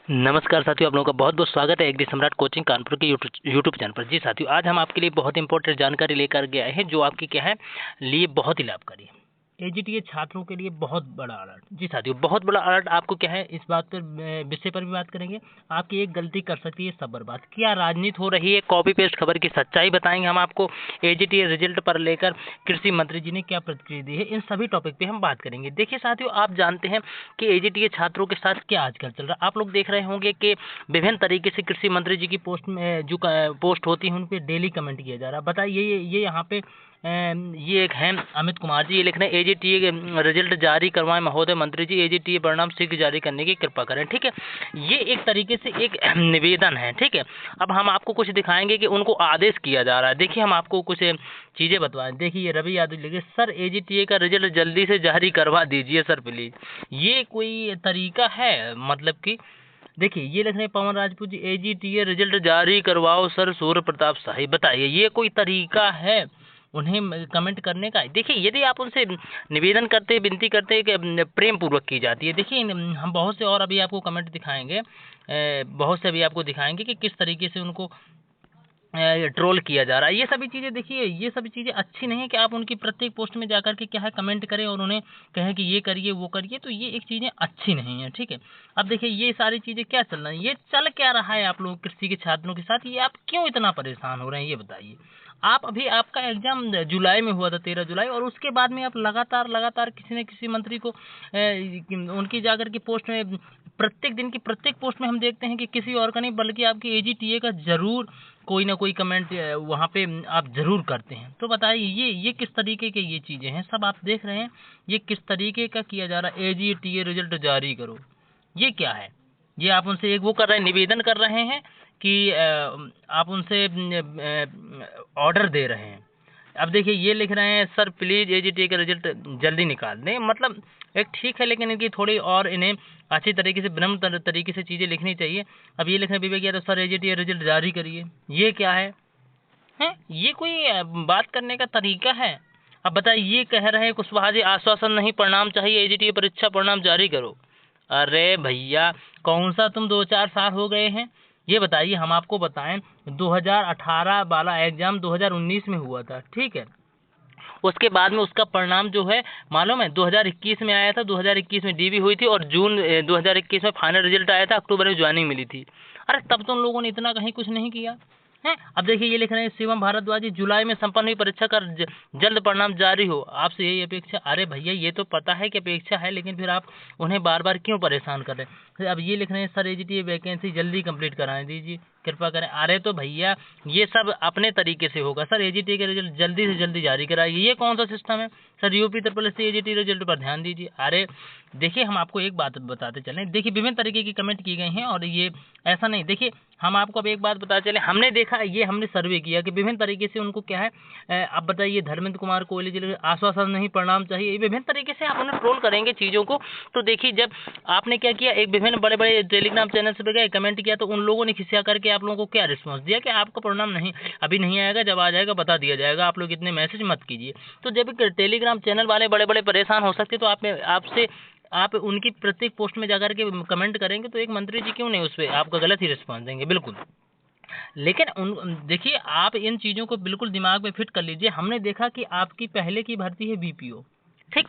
नमस्कार साथियों, आप लोगों का बहुत बहुत स्वागत है एग्री सम्राट कोचिंग कानपुर के यूट्यूब चैनल पर। जी साथियों, आज हम आपके लिए बहुत इंपॉर्टेंट जानकारी लेकर के आए हैं जो आपकी क्या है लिए बहुत ही लाभकारी है। एजीटीए छात्रों के लिए बहुत बड़ा अलर्ट। जी साथियों, बहुत बड़ा अलर्ट। आपको क्या है इस बात पर विषय पर भी बात करेंगे। आपकी एक गलती कर सकती है सब बर्बाद। क्या राजनीति हो रही है, कॉपी पेस्ट खबर की सच्चाई बताएंगे हम आपको। एजीटीए रिजल्ट पर लेकर कृषि मंत्री जी ने क्या प्रतिक्रिया दी है, इन सभी टॉपिक पे हम बात करेंगे। देखिए साथियों, आप जानते हैं कि एजीटीए छात्रों के साथ क्या आजकल चल रहा है। आप लोग देख रहे होंगे कि विभिन्न तरीके से कृषि मंत्री जी की पोस्ट में जो पोस्ट होती है उन पर डेली कमेंट किया जा रहा है। बताइए ये यहाँ पे ये एक है अमित कुमार जी, ये लिख रहे हैं एजीटीए रिजल्ट जारी करवाएं महोदय मंत्री जी, एजीटीए परिणाम शीघ्र जारी करने की कृपा करें। ठीक है, ये एक तरीके से एक निवेदन है। ठीक है, अब हम आपको कुछ दिखाएंगे कि उनको आदेश किया जा रहा है। देखिए हम आपको कुछ चीजें बतवाएं। देखिए ये रवि यादव लिखे, सर एजीटीए का रिजल्ट जल्दी से जारी करवा दीजिए सर प्लीज। ये कोई तरीका है? मतलब कि देखिए ये लिख रहे हैं पवन राजपूत जी, एजीटीए रिजल्ट जारी करवाओ सर सूर्य प्रताप शाही। बताइए ये कोई तरीका है उन्हें कमेंट करने का? देखिए यदि आप उनसे निवेदन करते, विनती करते कि प्रेम पूर्वक की जाती है। देखिए हम बहुत से और अभी आपको कमेंट दिखाएंगे, बहुत से अभी आपको दिखाएंगे कि किस तरीके से उनको ट्रोल किया जा रहा है। ये सभी चीज़ें देखिए, ये सभी चीज़ें अच्छी नहीं है कि आप उनकी प्रत्येक पोस्ट में जाकर के क्या है कमेंट करें और उन्हें कहें कि ये करिए वो करिए, तो ये एक चीज़ें अच्छी नहीं है। ठीक है, अब देखिए ये सारी चीज़ें क्या चल रही है, ये चल क्या रहा है आप लोग कृषि के छात्रों के साथ, ये आप क्यों इतना परेशान हो रहे हैं ये बताइए। आप अभी आपका एग्जाम जुलाई में हुआ था 13 जुलाई, और उसके बाद में आप लगातार किसी न किसी मंत्री को उनकी जाकर के पोस्ट में प्रत्येक दिन की प्रत्येक पोस्ट में हम देखते हैं कि किसी और का नहीं बल्कि आपकी एजीटीए का जरूर कोई ना कोई कमेंट वहाँ पे आप जरूर करते हैं। तो बताइए ये किस तरीके के ये चीजें हैं, सब आप देख रहे हैं ये किस तरीके का किया जा रहा है। एजीटीए रिजल्ट जारी करो, ये क्या है? ये आप उनसे एक वो कर रहे हैं, निवेदन कर रहे हैं कि आप उनसे ऑर्डर दे रहे हैं। अब देखिए ये लिख रहे हैं सर प्लीज एजीटीए का रिजल्ट जल्दी निकाल दें। मतलब एक ठीक है, लेकिन इनकी थोड़ी और इन्हें अच्छी तरीके से विनम्र तरीके से चीजें लिखनी चाहिए। अब ये लिख रहे हैं विवेक यादव, सर एजीटीए रिजल्ट जारी करिए। ये क्या है? हैं ये कोई बात करने का तरीका है? अब बताइए, ये कह रहे हैं कुशवाहा जी आश्वासन नहीं परिणाम चाहिए, एजीटीए परीक्षा परिणाम जारी करो। अरे भैया कौन सा तुम 2-4 साल हो गए हैं ये बताइए। हम आपको बताएं 2018 वाला एग्जाम 2019 में हुआ था। ठीक है, उसके बाद में उसका परिणाम जो है मालूम है 2021 में आया था। 2021 में डीवी हुई थी और जून 2021 में फाइनल रिजल्ट आया था, अक्टूबर में ज्वाइनिंग मिली थी। अरे तब तो उन लोगों ने इतना कहीं कुछ नहीं किया है। अब देखिए ये लिख रहे हैं शिवम भारद्वाज जी, जुलाई में संपन्न हुई परीक्षा का जल्द परिणाम जारी हो, आपसे यही अपेक्षा। अरे भैया ये तो पता है कि अपेक्षा है, लेकिन फिर आप उन्हें बार बार क्यों परेशान कर रहे हैं? अब ये लिख रहे हैं सर एजीटीए वैकेंसी जल्दी कंप्लीट कराएं दीजिए, कृपा करें। अरे तो भैया ये सब अपने तरीके से होगा। सर एजीटी के रिजल्ट जल्दी से जल्दी जारी कराइए, ये कौन सा सिस्टम है? सर यूपी उत्तर प्रदेश से एजीटी रिजल्ट पर ध्यान दीजिए। अरे देखिए हम आपको एक बात बताते चलें, देखिए विभिन्न तरीके की कमेंट की गई हैं और ये ऐसा नहीं। देखिए हम आपको अब एक बात बताते चले, हमने देखा, ये हमने सर्वे किया कि विभिन्न तरीके से उनको क्या है। अब बताइए धर्मेंद्र कुमार कोहली जी आश्वासन नहीं परिणाम चाहिए, ये विभिन्न तरीके से आप उन्हें ट्रोल करेंगे चीज़ों को। तो देखिए जब आपने क्या किया, एक विभिन्न बड़े बड़े टेलीग्राम चैनल से गए कमेंट किया, तो उन लोगों ने खिसिया करके आप लोगों को क्या रिस्पॉन्स दिया कि आपका परिणाम नहीं अभी नहीं आएगा, जब आ जाएगा बता दिया जाएगा, आप लोग इतने मैसेज मत कीजिए। तो जब टेलीग्राम चैनल वाले बड़े बड़े परेशान हो सकते, तो आप उनकी प्रत्येक पोस्ट में जाकर के कमेंट करेंगे, तो एक मंत्री जी क्यों नहीं उस पर आपका गलत ही रिस्पॉन्स देंगे? बिल्कुल। लेकिन उन देखिए आप इन चीज़ों को बिल्कुल दिमाग में फिट कर लीजिए। हमने देखा कि आपकी पहले की भर्ती है बीपीओ, ठीक,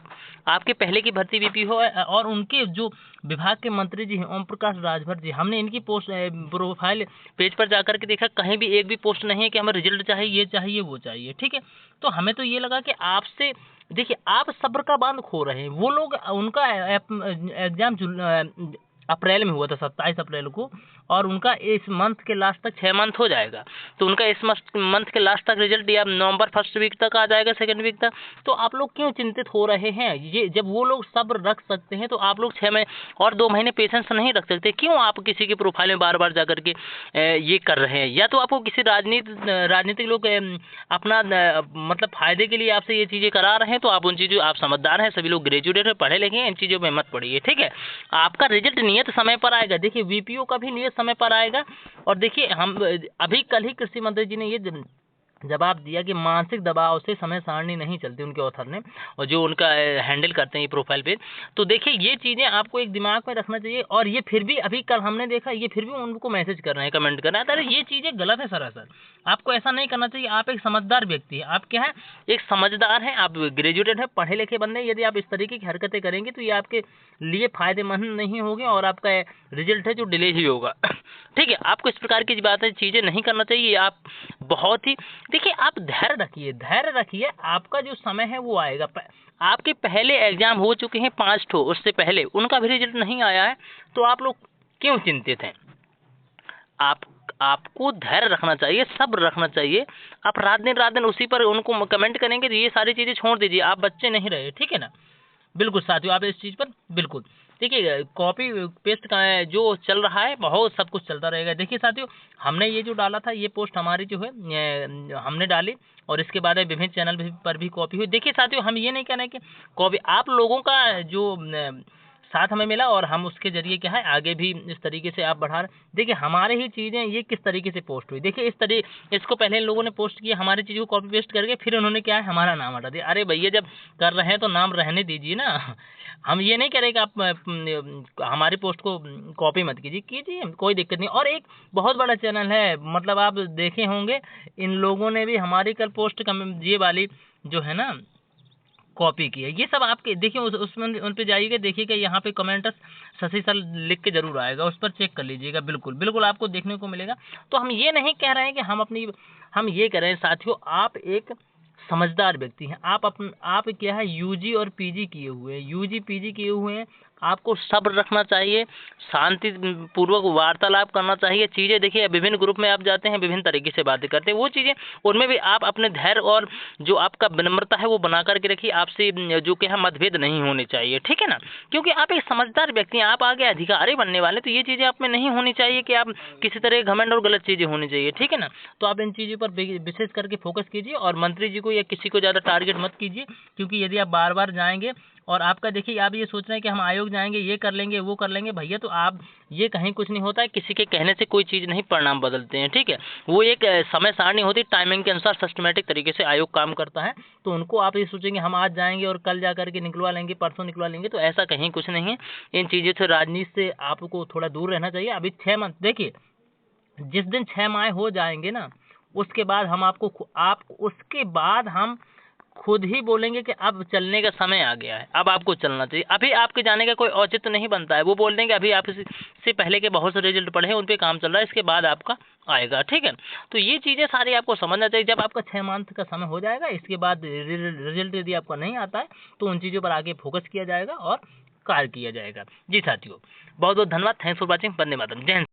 आपके पहले की भर्ती बीपीओ है, और उनके जो विभाग के मंत्री जी हैं ओम प्रकाश राजभर जी, हमने इनकी पोस्ट प्रोफाइल पेज पर जाकर के देखा, कहीं भी एक भी पोस्ट नहीं है कि हमें रिजल्ट चाहिए, ये चाहिए, वो चाहिए। ठीक है, तो हमें तो ये लगा कि आपसे देखिए आप सब्र का बांध खो रहे हैं। वो लोग उनका एग्जाम अप्रैल में हुआ था 27 अप्रैल को, और उनका इस मंथ के लास्ट तक 6 मंथ हो जाएगा, तो उनका इस मंथ के लास्ट तक रिजल्ट या नवंबर फर्स्ट वीक तक आ जाएगा, सेकंड वीक तक। तो आप लोग क्यों चिंतित हो रहे हैं? ये जब वो लोग सब्र रख सकते हैं तो आप लोग 6 महीने और 2 महीने पेशेंस नहीं रख सकते? क्यों आप किसी की प्रोफाइल में बार बार जाकर के ये कर रहे हैं? या तो आपको किसी राजनीतिक लोग अपना मतलब फायदे के लिए आपसे ये चीज़ें करा रहे हैं, तो आप उन चीज़ों, आप समझदार हैं, सभी लोग ग्रेजुएट हैं, पढ़े लिखे हैं, इन चीज़ों में मत पड़िए। ठीक है, आपका रिजल्ट नियत समय पर आएगा। देखिए वीपीओ का भी नियत समय पर आएगा। और देखिए हम अभी कल ही कृषि मंत्री जी ने ये जवाब दिया कि मानसिक दबाव से समय सारणी नहीं चलती उनके ऑथर ने, और जो उनका हैंडल करते हैं ये प्रोफाइल पेज। तो देखिए ये चीज़ें आपको एक दिमाग में रखना चाहिए। और ये फिर भी अभी कल हमने देखा, ये फिर भी उनको मैसेज कर रहे हैं, कमेंट कर रहे हैं। अरे ये चीज़ें गलत है सरासर, आपको ऐसा नहीं करना चाहिए। आप एक समझदार व्यक्ति हैं, आप क्या है, एक समझदार हैं, आप ग्रेजुएटेड हैं, पढ़े लिखे बंदे। यदि आप इस तरीके की हरकतें करेंगे तो ये आपके लिए फायदेमंद नहीं होगी और आपका रिजल्ट है जो डिले ही होगा। ठीक है, आपको इस प्रकार की बातें चीज़ें नहीं करना चाहिए। आप बहुत ही देखिए, आप धैर्य रखिए, धैर्य रखिए, आपका जो समय है वो आएगा। आपके पहले एग्जाम हो चुके हैं 5 ठो, उससे पहले उनका भी रिजल्ट नहीं आया है, तो आप लोग क्यों चिंतित हैं? आपको धैर्य रखना चाहिए, सब्र रखना चाहिए। आप रात दिन उसी पर उनको कमेंट करेंगे तो ये सारी चीज़ें छोड़ दीजिए, आप बच्चे नहीं रहे, ठीक है ना। बिल्कुल साथियों, आप इस चीज़ पर बिल्कुल देखिए, कॉपी पेस्ट का जो चल रहा है बहुत सब कुछ चलता रहेगा। देखिए साथियों, हमने ये जो डाला था, ये पोस्ट हमारी जो है हमने डाली, और इसके बाद विभिन्न चैनल पर भी कॉपी हुई। देखिए साथियों, हम ये नहीं कह रहे कि कॉपी, आप लोगों का जो साथ हमें मिला और हम उसके जरिए क्या है आगे भी इस तरीके से आप बढ़ा रहे। देखिए हमारे ही चीज़ें ये किस तरीके से पोस्ट हुई, देखिए इसको पहले इन लोगों ने पोस्ट किया, हमारी चीज़ को कॉपी पेस्ट करके फिर उन्होंने क्या है हमारा नाम हटा दिया। अरे भैया, जब कर रहे हैं तो नाम रहने दीजिए ना। हम ये नहीं कह रहे कि आप हमारी पोस्ट को कॉपी मत कीजिए, कोई दिक्कत नहीं। और एक बहुत बड़ा चैनल है, मतलब आप देखे होंगे, इन लोगों ने भी हमारी कल पोस्ट ये वाली जो है ना कॉपी की है। ये सब आपके देखिए, उसमें उन पे जाइएगा, देखिएगा यहाँ पे कमेंटर्स शशि सर लिख के जरूर आएगा, उस पर चेक कर लीजिएगा, बिल्कुल बिल्कुल आपको देखने को मिलेगा। तो हम ये नहीं कह रहे हैं कि हम ये कह रहे हैं साथियों, आप एक समझदार व्यक्ति हैं, आप क्या है यूजी और पीजी किए हुए हैं, यूजी पीजी किए हुए हैं, आपको सब्र रखना चाहिए, शांति पूर्वक वार्तालाप करना चाहिए। चीज़ें देखिए, विभिन्न ग्रुप में आप जाते हैं, विभिन्न तरीके से बातें करते हैं, वो चीज़ें उनमें भी आप अपने धैर्य और जो आपका विनम्रता है वो बना करके रखिए। आपसे जो कि है मतभेद नहीं होने चाहिए, ठीक है ना, क्योंकि आप एक समझदार व्यक्ति हैं, आप आगे अधिकारी बनने वाले, तो ये चीज़ें आप में नहीं होनी चाहिए कि आप किसी तरह घमंड और गलत चीज़ें होनी चाहिए, ठीक है ना। तो आप इन चीज़ों पर विशेष करके फोकस कीजिए, और मंत्री जी को या किसी को ज़्यादा टारगेट मत कीजिए, क्योंकि यदि आप बार बार जाएंगे और आपका देखिए, आप ये सोच रहे हैं कि हम आयोग जाएंगे, ये कर लेंगे, वो कर लेंगे, भैया तो आप ये कहीं कुछ नहीं होता है, किसी के कहने से कोई चीज़ नहीं परिणाम बदलते हैं, ठीक है। वो एक समय सारणी होती है, टाइमिंग के अनुसार सिस्टमेटिक तरीके से आयोग काम करता है। तो उनको आप ये सोचेंगे हम आज जाएंगे और कल जा करके निकलवा लेंगे, परसों निकलवा लेंगे, तो ऐसा कहीं कुछ नहीं है। इन चीज़ों से, राजनीति से आपको थोड़ा दूर रहना चाहिए। अभी 6 मंथ देखिए, जिस दिन 6 माह हो जाएंगे ना, उसके बाद हम उसके बाद हम खुद ही बोलेंगे कि अब चलने का समय आ गया है, अब आपको चलना चाहिए। अभी आपके जाने का कोई औचित्य नहीं बनता है। वो बोल देंगे अभी आप इससे पहले के बहुत से रिजल्ट पढ़े हैं, उन पे काम चल रहा है, इसके बाद आपका आएगा, ठीक है। तो ये चीज़ें सारी आपको समझना चाहिए। जब आपका 6 मंथ का समय हो जाएगा, इसके बाद रिजल्ट यदि आपका नहीं आता है, तो उन चीज़ों पर आगे फोकस किया जाएगा और कार्य किया जाएगा। जी साथियों, बहुत बहुत धन्यवाद। Thanks for watching. वंदे मातरम। जय हिंद।